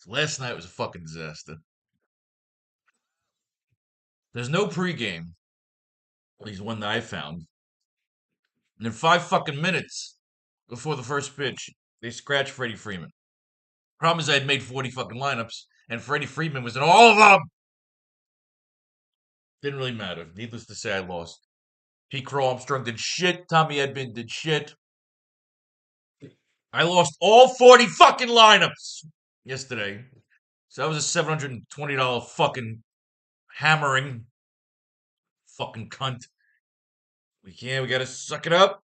Last night was a fucking disaster. There's no pregame, at least one that I found. And in 5 fucking minutes before the first pitch, they scratched Freddie Freeman. Problem is, I had made 40 fucking lineups, and Freddie Freeman was in all of them. Didn't really matter. Needless to say, I lost. Pete Crow Armstrong did shit. Tommy Edman did shit. I lost all 40 fucking lineups yesterday. So that was a $720 fucking hammering. Fucking cunt. We gotta suck it up.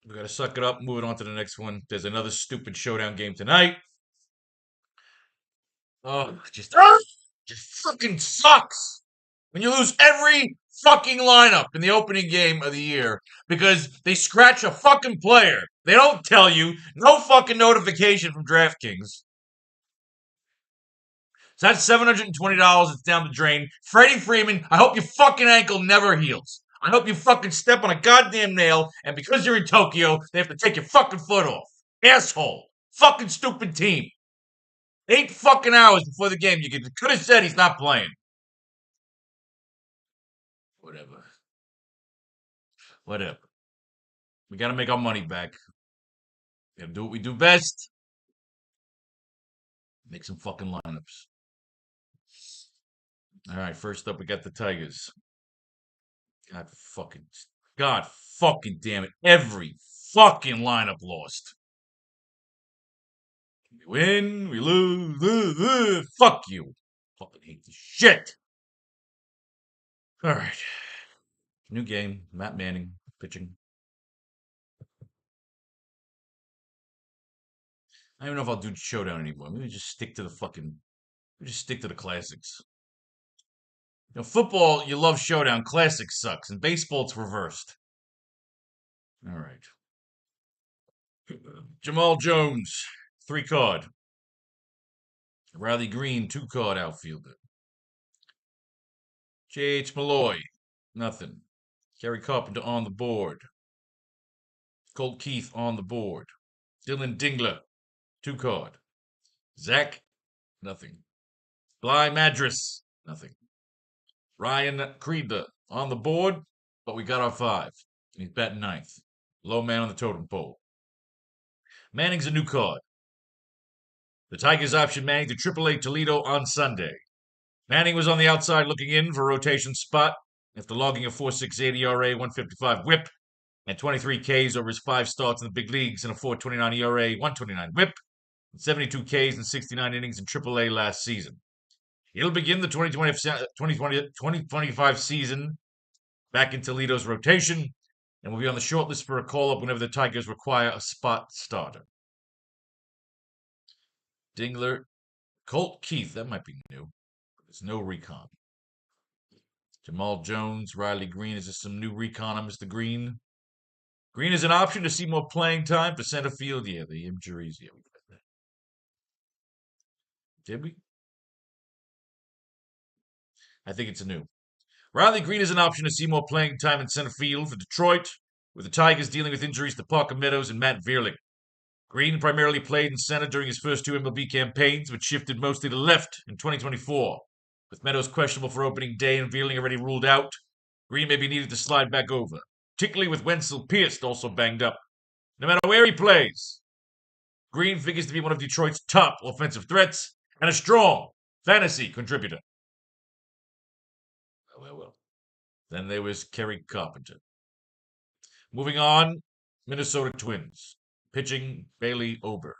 We gotta suck it up. Moving on to the next one. There's another stupid showdown game tonight. Oh, just fucking sucks when you lose every fucking lineup in the opening game of the year because they scratch a fucking player. They don't tell you. No fucking notification from DraftKings. So that's $720. It's down the drain. Freddie Freeman, I hope your fucking ankle never heals. I hope you fucking step on a goddamn nail, and because you're in Tokyo, they have to take your fucking foot off. Asshole. Fucking stupid team. 8 fucking hours before the game, you could have said he's not playing. Whatever. Whatever. We gotta make our money back. We gotta do what we do best. Make some fucking lineups. All right, first up, we got the Tigers. God fucking, God fucking damn it. Every fucking lineup lost. We win, we lose. Fuck you. Fucking hate this shit. All right. New game. Matt Manning pitching. I don't even know if I'll do showdown anymore. Maybe just stick to the fucking. Just stick to the classics. You know, football, you love showdown. Classics sucks. And baseball, it's reversed. All right. Jamal Jones, 3 card. Riley Green, 2 card outfielder. J.H. Malloy, nothing. Kerry Carpenter on the board. Colt Keith on the board. Dylan Dingler, 2 card. Zach, nothing. Bly Madras, nothing. Ryan Creedler on the board, but we got our 5. He's batting 9th. Low man on the totem pole. Manning's a new card. The Tigers optioned Manning to AAA Toledo on Sunday. Manning was on the outside looking in for a rotation spot after logging a 4.68 ERA, 155 whip, and 23 Ks over his 5 starts in the big leagues and a 4.29 ERA, 129 whip, and 72 Ks in 69 innings in AAA last season. He'll begin the 2025 season back in Toledo's rotation and will be on the short list for a call-up whenever the Tigers require a spot starter. Dingler, Colt Keith, that might be new. There's no recon. Jamal Jones, Riley Green. Is this some new recon on Mr. Green? Green is an option to see more playing time for center field. Yeah, the injuries. Yeah, we got that. Did we? I think it's a new. Riley Green is an option to see more playing time in center field for Detroit, with the Tigers dealing with injuries to Parker Meadows and Matt Vierling. Green primarily played in center during his first 2 MLB campaigns, but shifted mostly to left in 2024. With Meadows questionable for opening day and Vierling already ruled out, Green may be needed to slide back over, particularly with Wenzel Pierce also banged up. No matter where he plays, Green figures to be one of Detroit's top offensive threats and a strong fantasy contributor. Well. Then there was Kerry Carpenter. Moving on, Minnesota Twins. Pitching, Bailey Ober.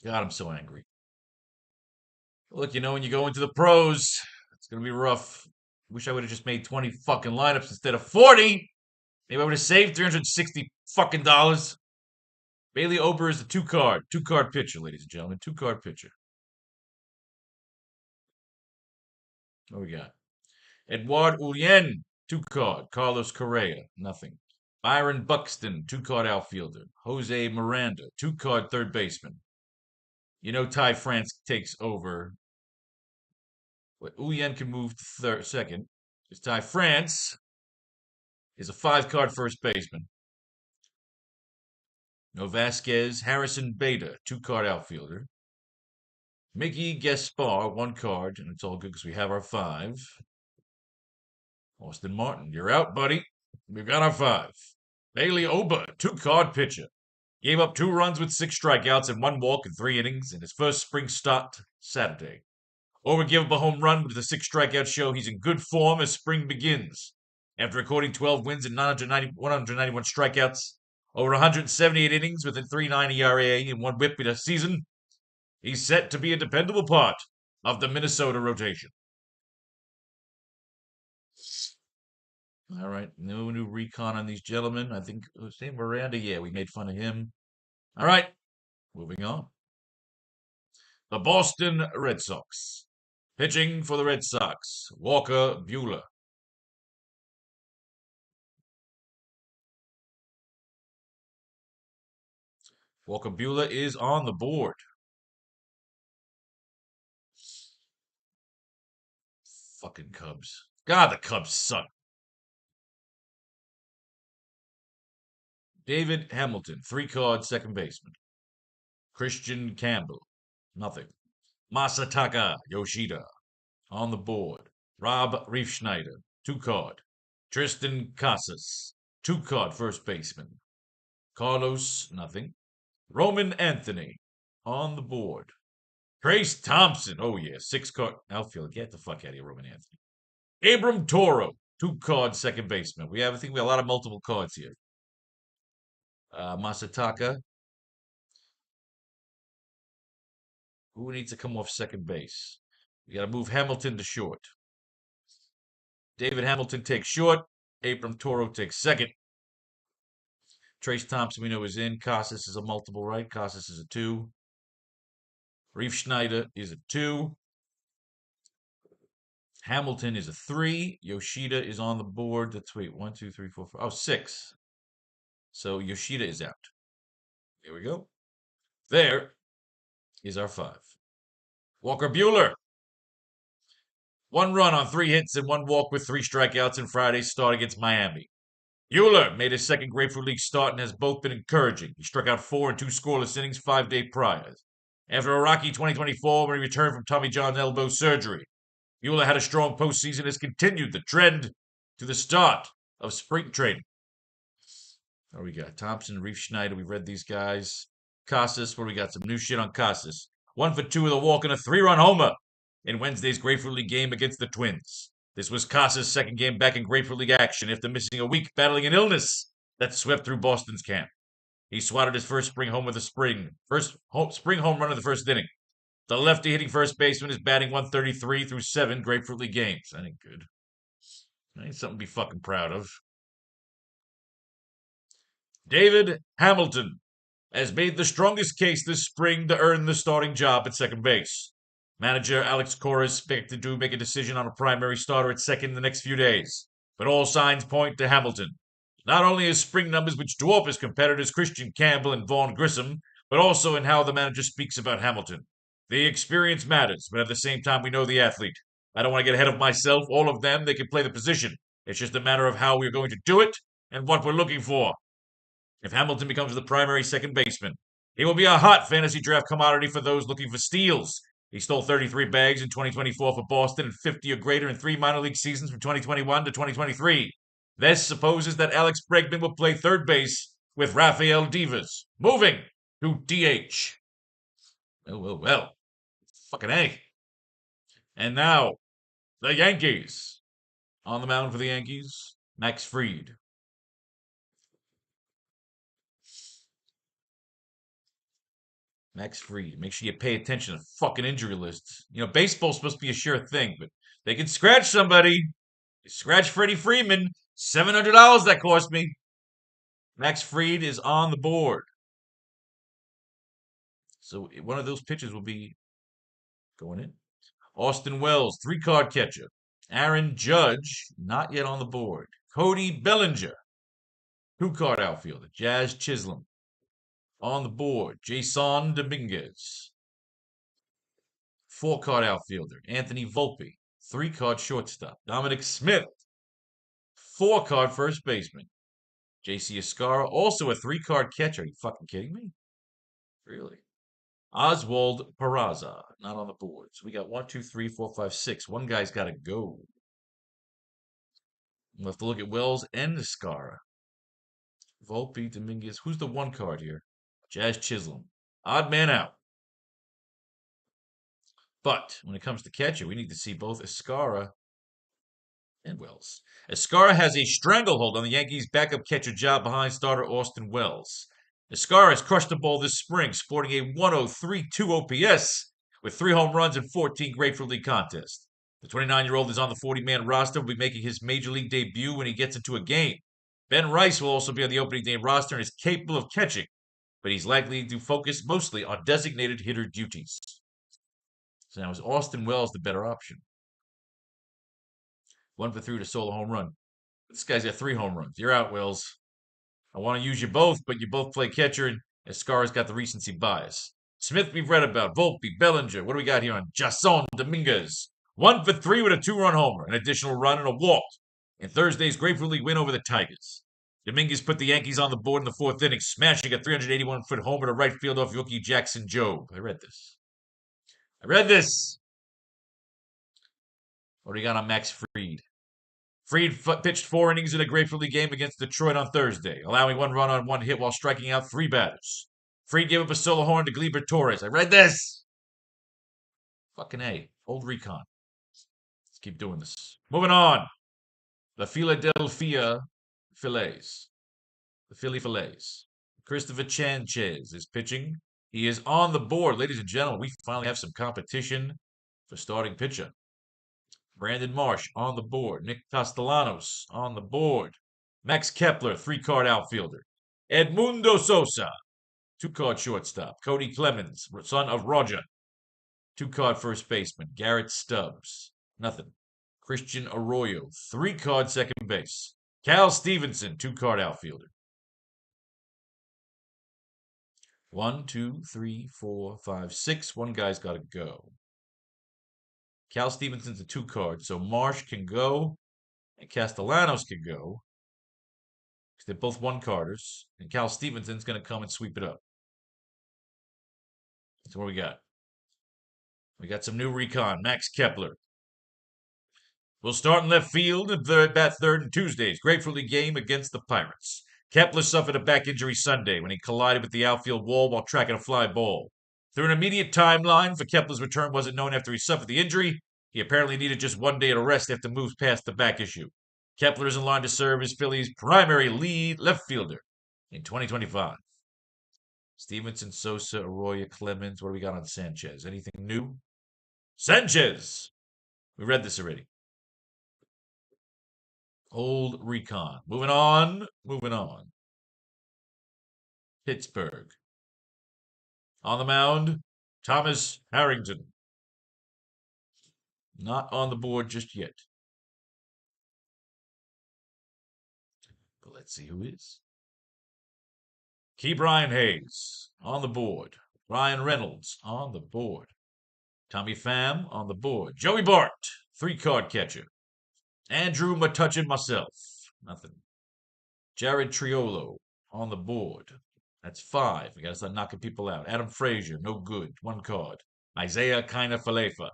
God, I'm so angry. Look, when you go into the pros, it's going to be rough. Wish I would have just made 20 fucking lineups instead of 40. Maybe I would have saved $360 fucking dollars. Bailey Ober is the 2 card pitcher, ladies and gentlemen. 2 card pitcher. What we got? Edouard Julien, 2 card. Carlos Correa, nothing. Byron Buxton, 2 card outfielder. Jose Miranda, 2 card third baseman. Ty France takes over. But Julien can move to second. Because Ty France is a 5 card first baseman. No Vasquez, Harrison Beta, 2-card outfielder. Mickey Gaspar, 1 card, and it's all good because we have our 5. Austin Martin, you're out, buddy. We've got our 5. Bailey Oba, 2-card pitcher. Gave up 2 runs with 6 strikeouts and 1 walk in 3 innings in his first spring start Saturday. Oba gave up a home run with a 6-strikeout show. He's in good form as spring begins. After recording 12 wins and 191 strikeouts, over 178 innings with a 3.9 ERA and 1 WHIP in a season, he's set to be a dependable part of the Minnesota rotation. All right, no new recon on these gentlemen. I think same Miranda. Yeah, we made fun of him. All right, moving on. The Boston Red Sox. Pitching for the Red Sox, Walker Buehler. Walker Buehler is on the board. Fucking Cubs. God, the Cubs suck. David Hamilton, 3-card second baseman. Christian Campbell, nothing. Masataka Yoshida, on the board. Rob Riefschneider, 2-card. Tristan Casas, 2-card first baseman. Carlos, nothing. Roman Anthony, on the board. Trace Thompson, oh yeah, 6-card outfielder. Get the fuck out of here, Roman Anthony. Abram Toro, 2-card second baseman. I think we have a lot of multiple cards here. Masataka. Who needs to come off second base? We got to move Hamilton to short. David Hamilton takes short. Abram Toro takes second. Trace Thompson, we know, is in. Casas is a multiple, right? Casas is a 2. Riefschneider is a 2. Hamilton is a 3. Yoshida is on the board. Let's wait. 1, 2, 3, 4, 5. Oh, 6. So Yoshida is out. Here we go. There is our 5. Walker Buehler. 1 run on 3 hits and 1 walk with 3 strikeouts in Friday's start against Miami. Buehler made his second Grapefruit League start and has both been encouraging. He struck out 4 in 2 scoreless innings 5 days prior. After a rocky 2024 when he returned from Tommy John elbow surgery, Buehler had a strong postseason and has continued the trend to the start of spring training. What do we got? Thompson, Riefschneider, we've read these guys. Casas, what do we got? Some new shit on Casas. 1 for 2 with a walk and a 3-run homer in Wednesday's Grapefruit League game against the Twins. This was Casas' second game back in Grapefruit League action after missing a week battling an illness that swept through Boston's camp. He swatted his first spring home spring home run of the first inning. The lefty hitting first baseman is batting 133 through 7 Grapefruit League games. That ain't good. That ain't something to be fucking proud of. David Hamilton has made the strongest case this spring to earn the starting job at second base. Manager Alex Cora is expected to make a decision on a primary starter at second in the next few days, but all signs point to Hamilton. Not only his spring numbers, which dwarf his competitors Christian Campbell and Vaughn Grissom, but also in how the manager speaks about Hamilton. The experience matters, but at the same time, we know the athlete. I don't want to get ahead of myself. All of them, they can play the position. It's just a matter of how we're going to do it and what we're looking for. If Hamilton becomes the primary second baseman, he will be a hot fantasy draft commodity for those looking for steals. He stole 33 bags in 2024 for Boston and 50 or greater in 3 minor league seasons from 2021 to 2023. This supposes that Alex Bregman will play third base with Rafael Devers, moving to DH. Well. Fucking A. And now, the Yankees. On the mound for the Yankees, Max Fried. Max Fried. Make sure you pay attention to fucking injury lists. You know, baseball's supposed to be a sure thing, but they can scratch somebody. Scratch Freddie Freeman. $700 that cost me. Max Fried is on the board. So one of those pitches will be going in. Austin Wells, 3-card catcher. Aaron Judge, not yet on the board. Cody Bellinger, 2-card outfielder. Jazz Chisholm, on the board. Jason Dominguez, 4-card outfielder. Anthony Volpe, 3-card shortstop. Dominic Smith, 4-card first baseman. J.C. Escara, also a 3-card catcher. Are you fucking kidding me? Really? Oswald Peraza, not on the board. So we got 1, 2, 3, 4, 5, 6. One guy's got to go. We'll have to look at Wells and Escara. Volpe, Dominguez. Who's the 1 card here? Jazz Chisholm. Odd man out. But when it comes to catcher, we need to see both Escara and Wells. Escara has a stranglehold on the Yankees' backup catcher job behind starter Austin Wells. Escara has crushed the ball this spring, sporting a 103.2 OPS with 3 home runs and 14 Grapefruit League contests. The 29-year-old is on the 40-man roster and will be making his major league debut when he gets into a game. Ben Rice will also be on the opening day roster and is capable of catching, but he's likely to focus mostly on designated hitter duties. So now is Austin Wells the better option? 1 for 3 with a solo home run. This guy's got 3 home runs. You're out, Wells. I want to use you both, but you both play catcher, and Escara's got the recency bias. Smith, we've read about. Volpe, Bellinger. What do we got here on Jason Dominguez? 1 for 3 with a 2-run homer, an additional run, and a walk in Thursday's Grapefruit League win over the Tigers. Dominguez put the Yankees on the board in the 4th inning, smashing a 381-foot homer to right field off rookie Jackson Jobe. I read this. What do you got on Max Fried? Fried pitched 4 innings in a Grapefruit League game against Detroit on Thursday, allowing 1 run on 1 hit while striking out 3 batters. Fried gave up a solo horn to Gleyber Torres. I read this. Fucking A. Old recon. Let's keep doing this. Moving on. The Philadelphia Phillies. The Philly Phillies. Christopher Sanchez is pitching. He is on the board. Ladies and gentlemen, we finally have some competition for starting pitcher. Brandon Marsh on the board. Nick Castellanos on the board. Max Kepler, 3-card outfielder. Edmundo Sosa, 2-card shortstop. Cody Clemens, son of Roger, 2-card first baseman. Garrett Stubbs, nothing. Christian Arroyo, 3-card second base. Cal Stevenson, 2-card outfielder. 1, 2, 3, 4, 5, 6. One guy's got to go. Cal Stevenson's a 2-card, so Marsh can go and Castellanos can go because they're both 1-carders, and Cal Stevenson's going to come and sweep it up. So what we got? We got some new recon. Max Kepler. We'll start in left field and bat third in Tuesday's Grapefruit League game against the Pirates. Kepler suffered a back injury Sunday when he collided with the outfield wall while tracking a fly ball. Through an immediate timeline for Kepler's return wasn't known after he suffered the injury. He apparently needed just 1 day to rest after moves past the back issue. Kepler is in line to serve as Philly's primary lead left fielder in 2025. Stevenson, Sosa, Arroyo, Clemens. What do we got on Sanchez? Anything new? Sanchez! We read this already. Old recon. Moving on. Pittsburgh. On the mound, Thomas Harrington. Not on the board just yet. But let's see who is. Ke'Bryan Hayes on the board. Ryan Reynolds on the board. Tommy Pham on the board. Joey Bart, 3-card catcher. Andrew Metuchen myself. Nothing. Jared Triolo on the board. That's 5. We got to start knocking people out. Adam Frazier, no good. 1 card. Isaiah Kiner-Falefa.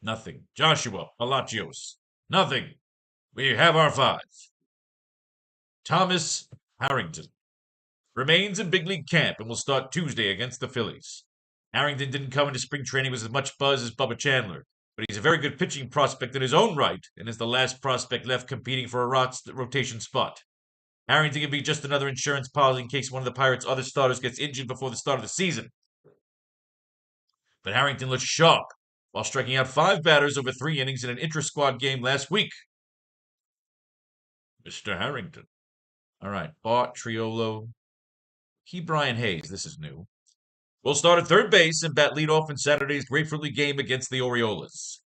Nothing. Joshua Palacios. Nothing. We have our 5. Thomas Harrington remains in big league camp and will start Tuesday against the Phillies. Harrington didn't come into spring training with as much buzz as Bubba Chandler, but he's a very good pitching prospect in his own right and is the last prospect left competing for a rotation spot. Harrington can be just another insurance policy in case one of the Pirates' other starters gets injured before the start of the season. But Harrington looked sharp while striking out 5 batters over 3 innings in an intra-squad game last week. Mr. Harrington. All right, Bart, Triolo, Ke'Bryan Hayes. This is new. Will start at third base and bat leadoff in Saturday's Grapefruit League game against the Orioles.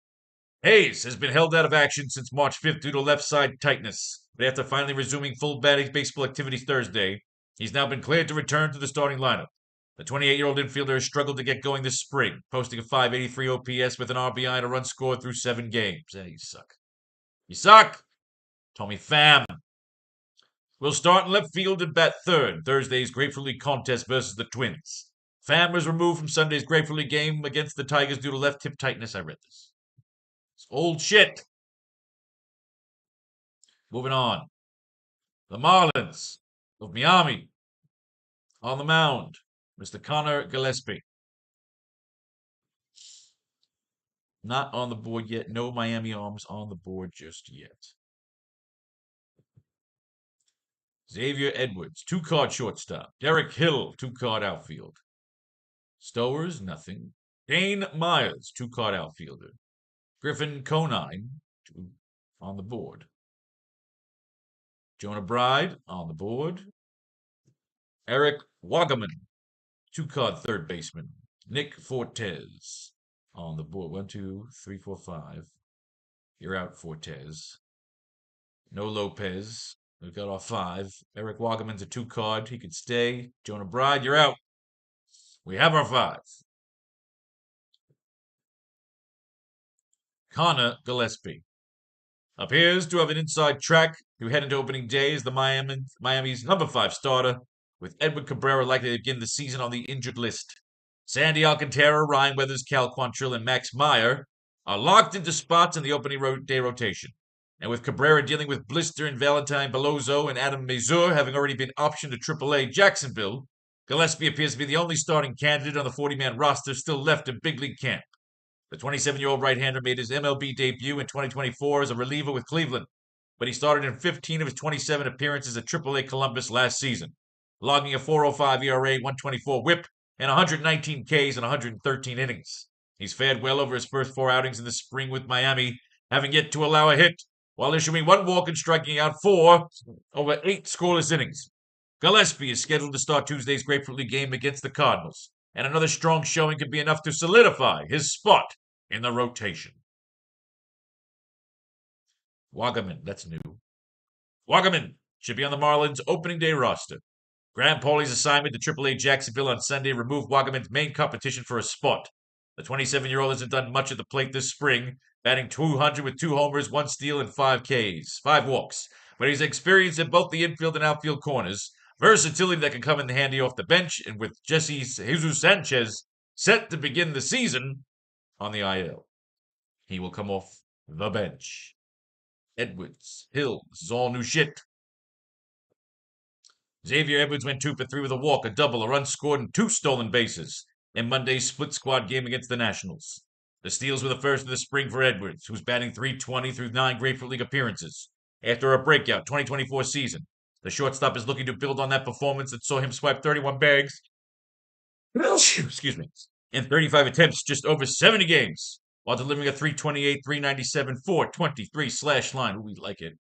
Hayes has been held out of action since March 5th due to left side tightness, but after finally resuming full batting baseball activities Thursday, he's now been cleared to return to the starting lineup. The 28-year-old infielder has struggled to get going this spring, posting a .583 OPS with an RBI and a run scored through 7 games. Hey, you suck. You suck! Tommy Pham. Will start in left field and bat third. Thursday's Grateful League contest versus the Twins. Pham was removed from Sunday's Grateful League game against the Tigers due to left hip tightness. I read this. It's old shit. Moving on. The Marlins of Miami. On the mound, Mr. Connor Gillespie. Not on the board yet. No Miami arms on the board just yet. Xavier Edwards, 2-card shortstop. Derek Hill, 2-card outfield. Stowers, nothing. Dane Myers, 2-card outfielder. Griffin Conine, 2 on the board. Jonah Bride on the board. Eric Wagaman, 2-card third baseman. Nick Fortes on the board. 1, 2, 3, 4, 5. You're out, Fortes. No Lopez. We've got our 5. Eric Wagaman's a 2-card. He could stay. Jonah Bride, you're out. We have our 5. Connor Gillespie appears to have an inside track to head into opening day as the Miami's number 5 starter, with Edward Cabrera likely to begin the season on the injured list. Sandy Alcantara, Ryan Weathers, Cal Quantrill, and Max Meyer are locked into spots in the opening day rotation. And with Cabrera dealing with blister and Valentine Belozo and Adam Mazur having already been optioned to AAA Jacksonville, Gillespie appears to be the only starting candidate on the 40-man roster still left in big league camp. The 27-year-old right-hander made his MLB debut in 2024 as a reliever with Cleveland, but he started in 15 of his 27 appearances at AAA Columbus last season, logging a 4.05 ERA, 124 WHIP, and 119 Ks in 113 innings. He's fared well over his first 4 outings in the spring with Miami, having yet to allow a hit, while issuing 1 walk and striking out 4 over 8 scoreless innings. Gillespie is scheduled to start Tuesday's Grateful League game against the Cardinals, and another strong showing could be enough to solidify his spot in the rotation. Wagaman, that's new. Wagaman should be on the Marlins' opening day roster. Graham Pauley's assignment to AAA Jacksonville on Sunday removed Wagaman's main competition for a spot. The 27-year-old hasn't done much at the plate this spring, batting .200 with 2 homers, 1 steal, and 5 walks. But he's experienced at both the infield and outfield corners, versatility that can come in handy off the bench, and with Jesus Sanchez set to begin the season on the IL. He will come off the bench. Edwards, Hill, this is all new shit. Xavier Edwards went 2 for 3 with a walk, a double, a run scored, and 2 stolen bases in Monday's split squad game against the Nationals. The steals were the first of the spring for Edwards, who's batting .320 through 9 Grateful League appearances. After a breakout 2024 season, the shortstop is looking to build on that performance that saw him swipe 31 bags in 35 attempts just over 70 games, while delivering a .328, .397, .423 line. Ooh, we like it.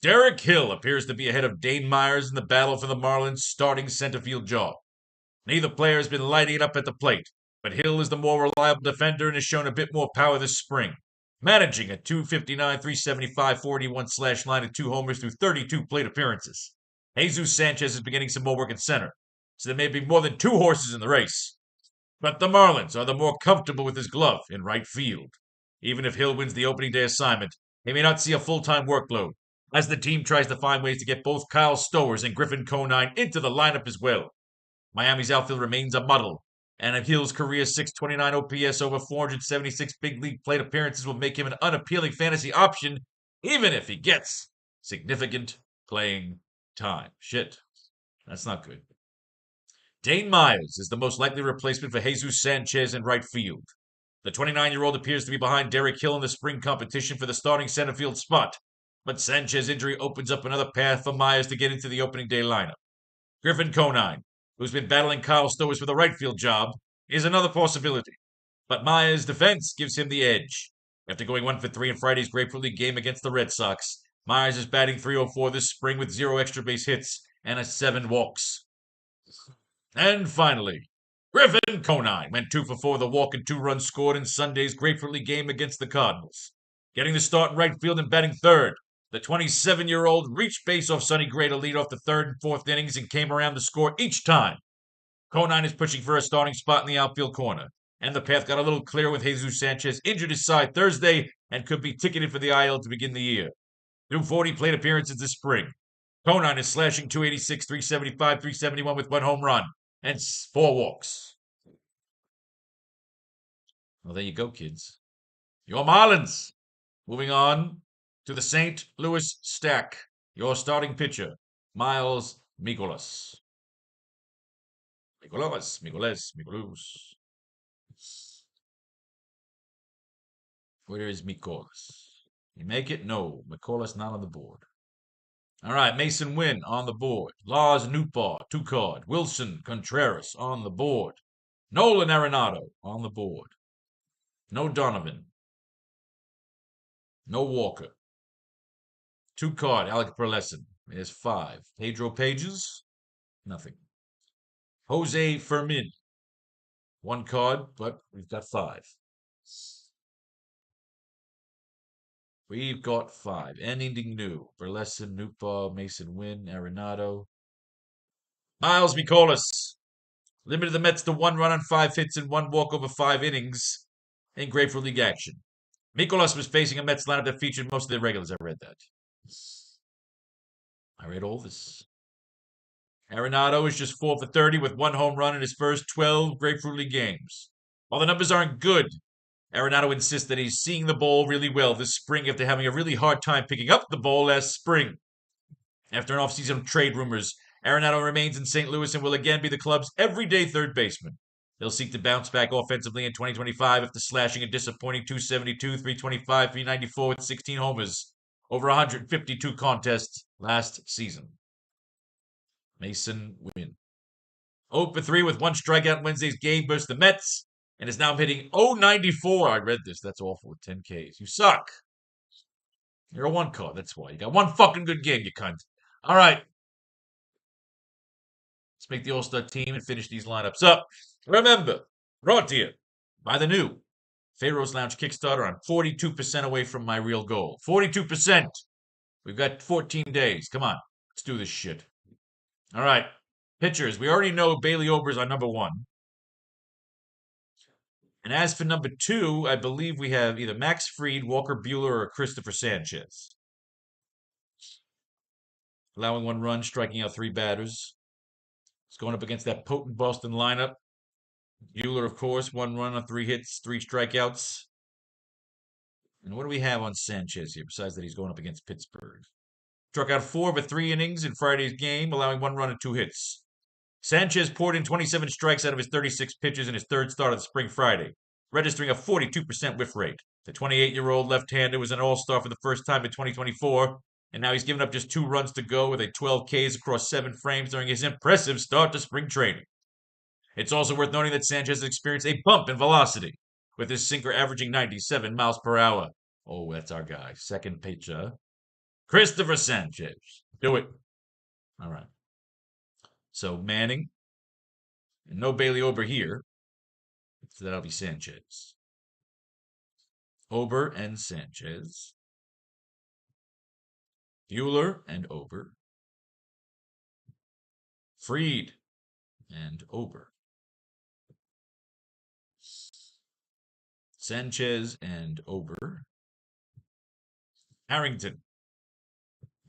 Derek Hill appears to be ahead of Dane Myers in the battle for the Marlins' starting center field job. Neither player has been lighting it up at the plate, but Hill is the more reliable defender and has shown a bit more power this spring, managing a .259, .375, .481 line and 2 homers through 32 plate appearances. Jesus Sanchez is beginning some more work at center, so there may be more than 2 horses in the race. But the Marlins are the more comfortable with his glove in right field. Even if Hill wins the opening day assignment, he may not see a full-time workload, as the team tries to find ways to get both Kyle Stowers and Griffin Conine into the lineup as well. Miami's outfield remains a muddle, and Hill's career .629 OPS over 476 big league plate appearances will make him an unappealing fantasy option, even if he gets significant playing time. Shit, that's not good. Dane Myers is the most likely replacement for Jesus Sanchez in right field. The 29-year-old appears to be behind Derek Hill in the spring competition for the starting center field spot, but Sanchez's injury opens up another path for Myers to get into the opening day lineup. Griffin Conine, who's been battling Kyle Stowers for the right field job, is another possibility, but Myers' defense gives him the edge. After going 1 for 3 in Friday's Grateful League game against the Red Sox, Myers is batting .304 this spring with 0 extra base hits and 7 walks. And finally, Griffin Conine went 2 for 4 with a walk and 2 runs scored in Sunday's Grateful League game against the Cardinals. Getting the start in right field and batting third, the 27-year-old reached base off Sonny Gray to lead off the 3rd and 4th innings and came around to score each time. Conine is pushing for a starting spot in the outfield corner, and the path got a little clearer with Jesus Sanchez injured his side Thursday and could be ticketed for the IL to begin the year. Through 40 plate appearances this spring. Conine is slashing 286, 375, 371 with 1 home run and 4 walks. Well, there you go, kids. Your Marlins. Moving on to the St. Louis stack. Your starting pitcher, Miles Mikolas. Mikolas. Where is Mikolas? You make it? No. Mikolas not on the board. All right, Mason Wynn on the board. Lars Nootbaar, 2 card. Wilson Contreras on the board. Nolan Arenado on the board. No Donovan. No Walker. 2 card. Alec Burleson. There's 5. Pedro Pages. Nothing. Jose Fermin. 1 card, but we've got 5. We've got 5. Ending new. Burleson, Nootbaar, Mason Wynn, Arenado. Miles Mikolas. Limited the Mets to 1 run on 5 hits and 1 walk over 5 innings in Grapefruit League action. Mikolas was facing a Mets lineup that featured most of their regulars. I read that. I read all this. Arenado is just 4 for 30 with 1 home run in his first 12 Grapefruit League games. While the numbers aren't good, Arenado insists that he's seeing the ball really well this spring after having a really hard time picking up the ball last spring. After an offseason of trade rumors, Arenado remains in St. Louis and will again be the club's everyday third baseman. They'll seek to bounce back offensively in 2025 after slashing a disappointing 272, 325, 394 with 16 homers over 152 contests last season. Mason Wynn. 0 for 3 with 1 strikeout in Wednesday's game versus the Mets, and is now hitting 094. I read this. That's awful with 10 Ks. You suck. You're a 1 card. That's why. You got 1 fucking good game, you cunt. All right. Let's make the All-Star team and finish these lineups up. Remember, brought to you by the new Faro's Lounge Kickstarter. I'm 42% away from my real goal. 42%. We've got 14 days. Come on. Let's do this shit. All right. Pitchers. We already know Bailey Ober's our number 1. And as for number 2, I believe we have either Max Fried, Walker Buehler, or Christopher Sanchez. Allowing 1 run, striking out 3 batters. It's going up against that potent Boston lineup. Buehler, of course, 1 run on 3 hits, 3 strikeouts. And what do we have on Sanchez here, besides that he's going up against Pittsburgh? Struck out 4 of 3 innings in Friday's game, allowing 1 run and 2 hits. Sanchez poured in 27 strikes out of his 36 pitches in his 3rd start of the spring Friday, registering a 42% whiff rate. The 28-year-old left-hander was an all-star for the first time in 2024, and now he's given up just 2 runs to go with a 12 Ks across 7 frames during his impressive start to spring training. It's also worth noting that Sanchez has experienced a bump in velocity, with his sinker averaging 97 miles per hour. Oh, that's our guy. Second pitcher, Christopher Sanchez. Do it. All right. So Manning, and no Bailey Ober here. So that'll be Sanchez. Ober and Sanchez. Buehler and Ober. Fried and Ober. Sanchez and Ober. Harrington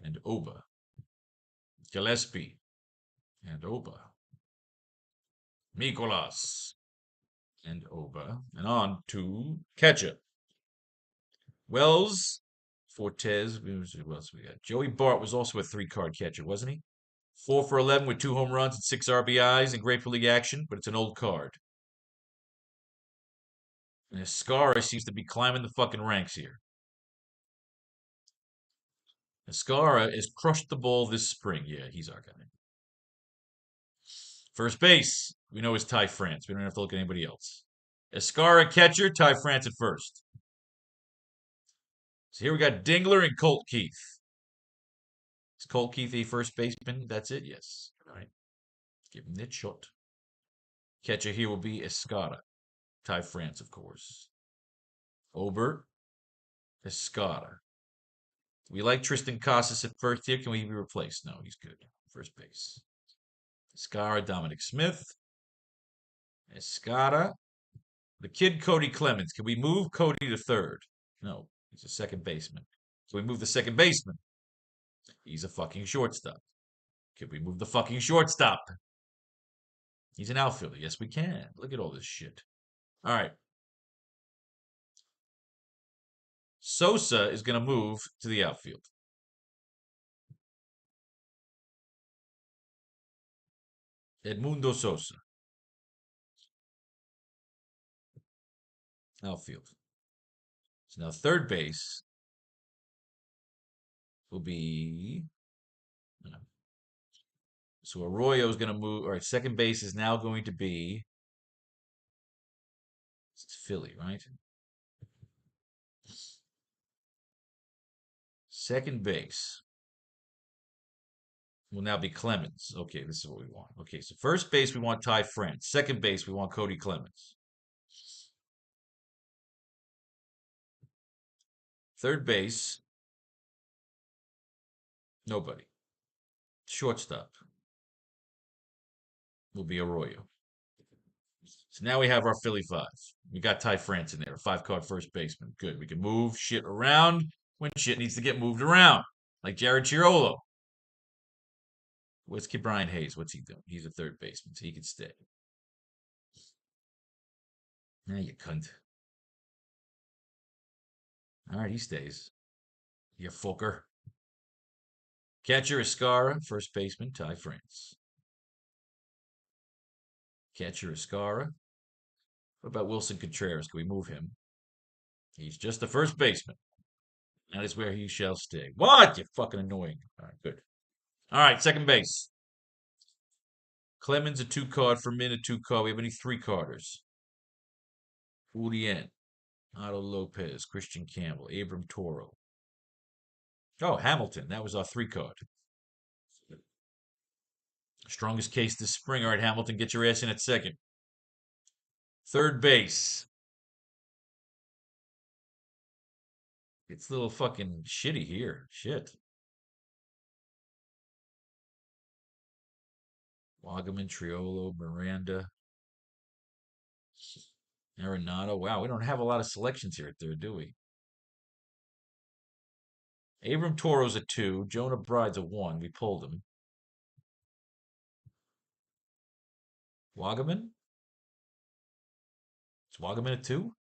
and Ober. Gillespie and Ober. Mikolas and Ober. And on to catcher. Wells, Fortes. What else we got? Joey Bart was also a 3-card catcher, wasn't he? 4 for 11 with 2 home runs and 6 RBIs in Grapefruit League action, but it's an old card. And Escara seems to be climbing the fucking ranks here. Escara has crushed the ball this spring. Yeah, he's our guy. First base, we know is Ty France. We don't have to look at anybody else. Escara catcher, Ty France at first. So here we got Dingler and Colt Keith. Is Colt Keith a first baseman? That's it? Yes. All right. Give him that shot. Catcher here will be Escara. Ty France, of course. Ober. Escara. We like Tristan Casas at first here. Can we be replaced? No, he's good. First base. Escara, Dominic Smith. Escara. The kid Cody Clemens. Can we move Cody to third? No, he's a second baseman. Can we move the second baseman? He's a fucking shortstop. Can we move the fucking shortstop? He's an outfielder. Yes, we can. Look at all this shit. All right. Sosa is going to move to the outfield. Edmundo Sosa. Outfield. So now third base will be. So Arroyo is going to move. All right, second base is now going to be. It's Philly, right? Second base will now be Clemens. Okay, this is what we want. Okay, so first base we want Ty France. Second base we want Cody Clemens. Third base, nobody. Shortstop will be Arroyo. So now we have our Philly five. We got Ty France in there, 5-card first baseman. Good. We can move shit around when shit needs to get moved around, like Jared Chiarolo. What's Brian Hayes? What's he doing? He's a third baseman, so he can stay. Nah, you cunt. All right, he stays. You fucker. Catcher Escara, first baseman, Ty France. Catcher Escara. What about Wilson Contreras? Can we move him? He's just a first baseman. That is where he shall stay. What? You fucking annoying. All right, good. All right, second base. Clemens a 2-card, Fermin a 2-card. We have any 3-carders? Julien, Otto Lopez, Christian Campbell, Abram Toro. Oh, Hamilton. That was our 3-card. Strongest case this spring. All right, Hamilton, get your ass in at second. Third base. It's a little fucking shitty here. Shit. Wagaman, Triolo, Miranda, Arenado. Wow, we don't have a lot of selections here at third, do we? Abram Toro's a 2. Jonah Bride's a 1. We pulled him. Wagaman? Is Wagaman a 2?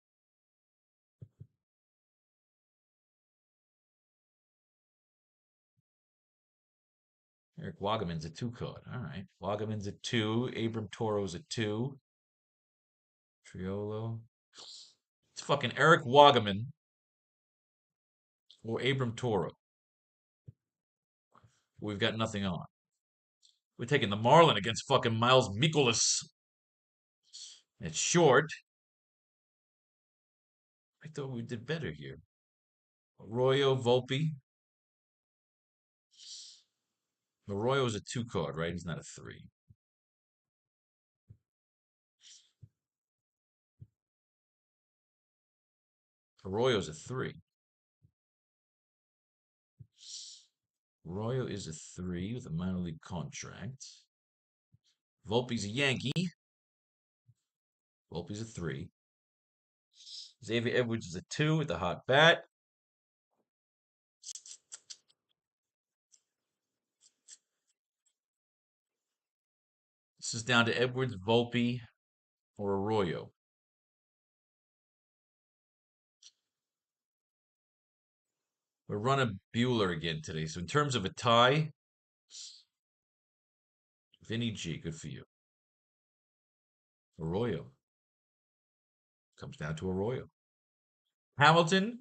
Eric Wagaman's a 2-card. All right. Wagaman's a 2. Abram Toro's a 2. Triolo. It's fucking Eric Wagaman or Abram Toro. We've got nothing on. We're taking the Marlin against fucking Miles Mikolas. It's short. I thought we did better here. Arroyo, Volpe. Arroyo's a 2-card, right? He's not a 3. Arroyo's a 3. Arroyo is a 3 with a minor league contract. Volpe's a Yankee. Volpe's a 3. Xavier Edwards is a 2 with a hot bat. This is down to Edwards, Volpe, or Arroyo. We're running Bueller again today. So in terms of a tie, Vinny G, good for you. Arroyo. Comes down to Arroyo. Hamilton,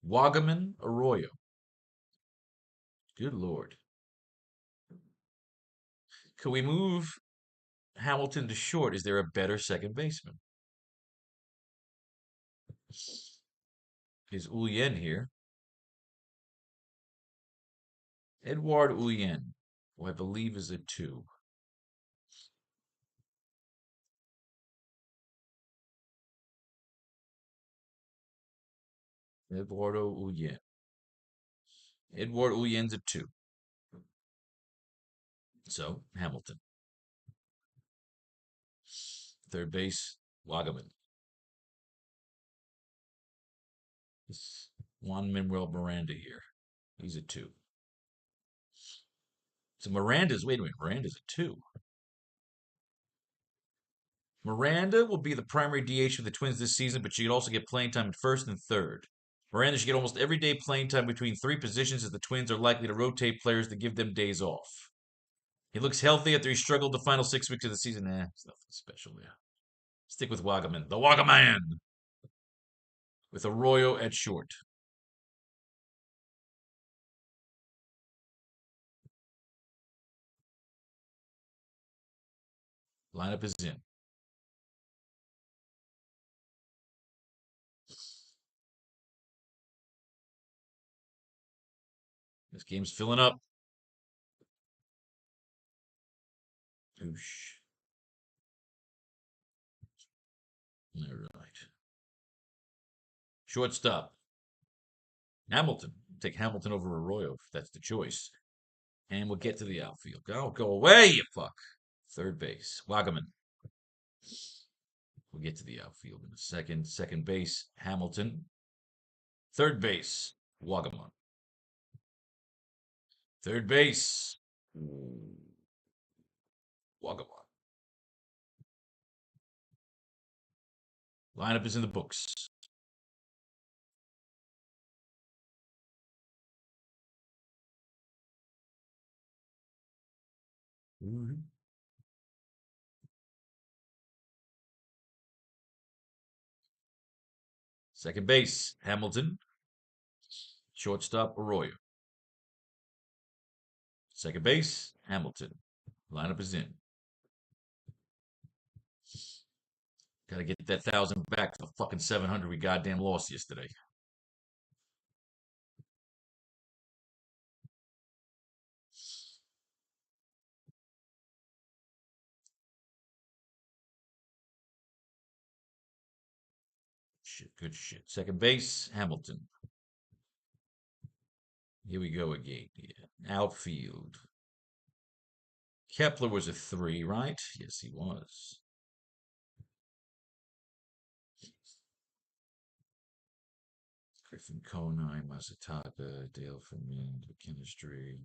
Wagaman, Arroyo. Good Lord. Could we move Hamilton to short? Is there a better second baseman? Is Julien here? Edouard Julien, who I believe is a 2. Eduardo Julien. Edouard Julien's a 2. So, Hamilton. Third base, Wagaman. It's Juan Manuel Miranda here. He's a 2. So Miranda's, wait a minute, Miranda's a 2. Miranda will be the primary DH for the Twins this season, but she could also get playing time at first and third. Miranda should get almost every day playing time between three positions as the Twins are likely to rotate players to give them days off. He looks healthy after he struggled the final 6 weeks of the season. It's nothing special there. Stick with Wagaman. The Wagaman! With Arroyo at short. Lineup is in. This game's filling up. Oosh. All right. Shortstop. Hamilton. Take Hamilton over Arroyo if that's the choice. And we'll get to the outfield. Go away, you fuck. Third base. Wagaman. We'll get to the outfield in a second. Second base. Hamilton. Third base. Wagaman. Third base. Wagaman. Lineup is in the books. Second base, Hamilton. Shortstop, Arroyo. Second base, Hamilton. Lineup is in. Got to get that 1,000 back to the fucking 700 we goddamn lost yesterday. Shit, good shit. Second base, Hamilton. Here we go again. Yeah. Outfield. Kepler was a 3, right? Yes, he was. Griffin Konai, Masataka, Dale Fermin, chemistry.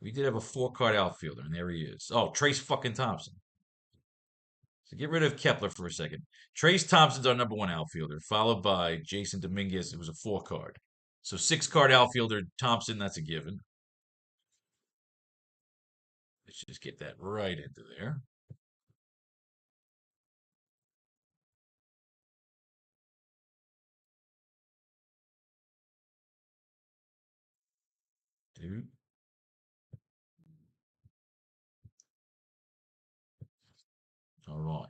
We did have a 4-card outfielder, and there he is. Oh, Trace fucking Thompson. So get rid of Kepler for a second. Trace Thompson's our number 1 outfielder, followed by Jason Dominguez. It was a 4-card. So 6-card outfielder Thompson, that's a given. Let's just get that right into there. Dude. All right.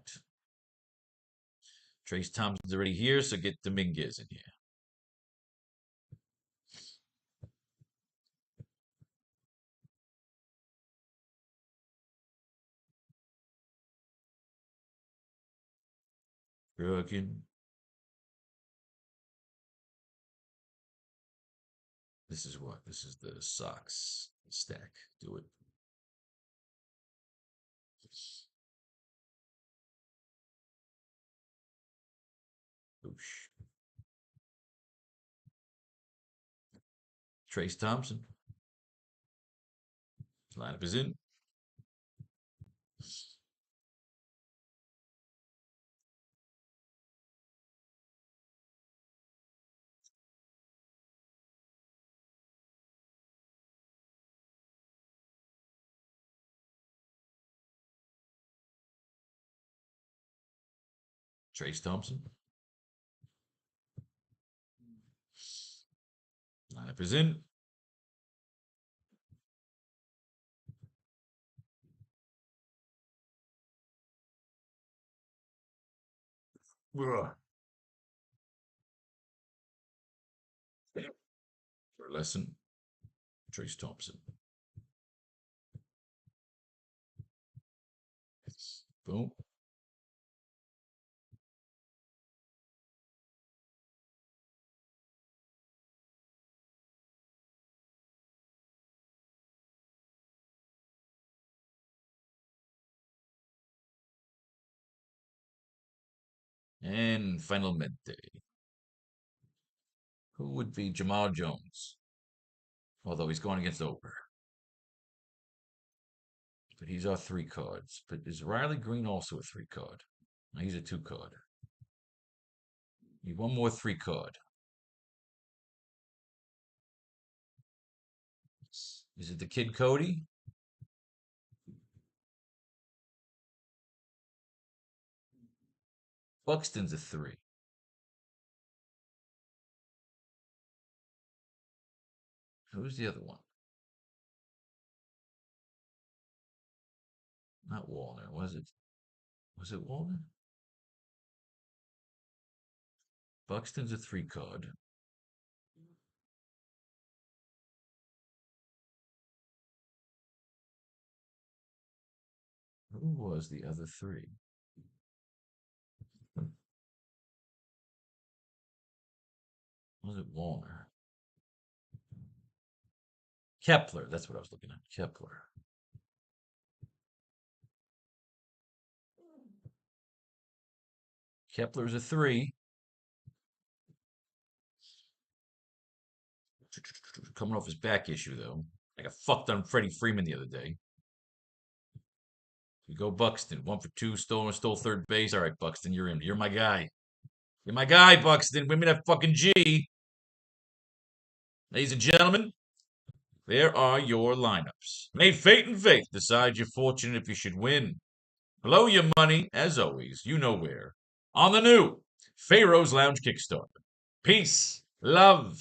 Trace Thompson's already here, so get Dominguez in here. Broken. This is what? This is the Sox stack. Do it. Oosh. Trace Thompson. Lineup is in. Trace Thompson. Lineup is in. For lesson, Trace Thompson. Boom. And finalmente. Who would be Jamal Jones? Although he's going against Ogre. But he's our 3 cards. But is Riley Green also a 3 card? No, he's a 2 card. Need one more 3 card. Is it the Kid Cody? Buxton's a 3. Who's the other one? Not Wallner, was it? Was it Wallner? Buxton's a 3 card. Who was the other 3? Was it Wallner? Kepler, that's what I was looking at. Kepler. Kepler's a 3. Coming off his back issue, though. I got fucked on Freddie Freeman the other day. We go Buxton. 1 for 2, stole third base. All right, Buxton, you're in. You're my guy. You're my guy, Buxton. Give me that fucking G. Ladies and gentlemen, there are your lineups. May fate and faith decide your fortune if you should win. Blow your money, as always, you know where. On the new Faro's Lounge Kickstarter. Peace, love,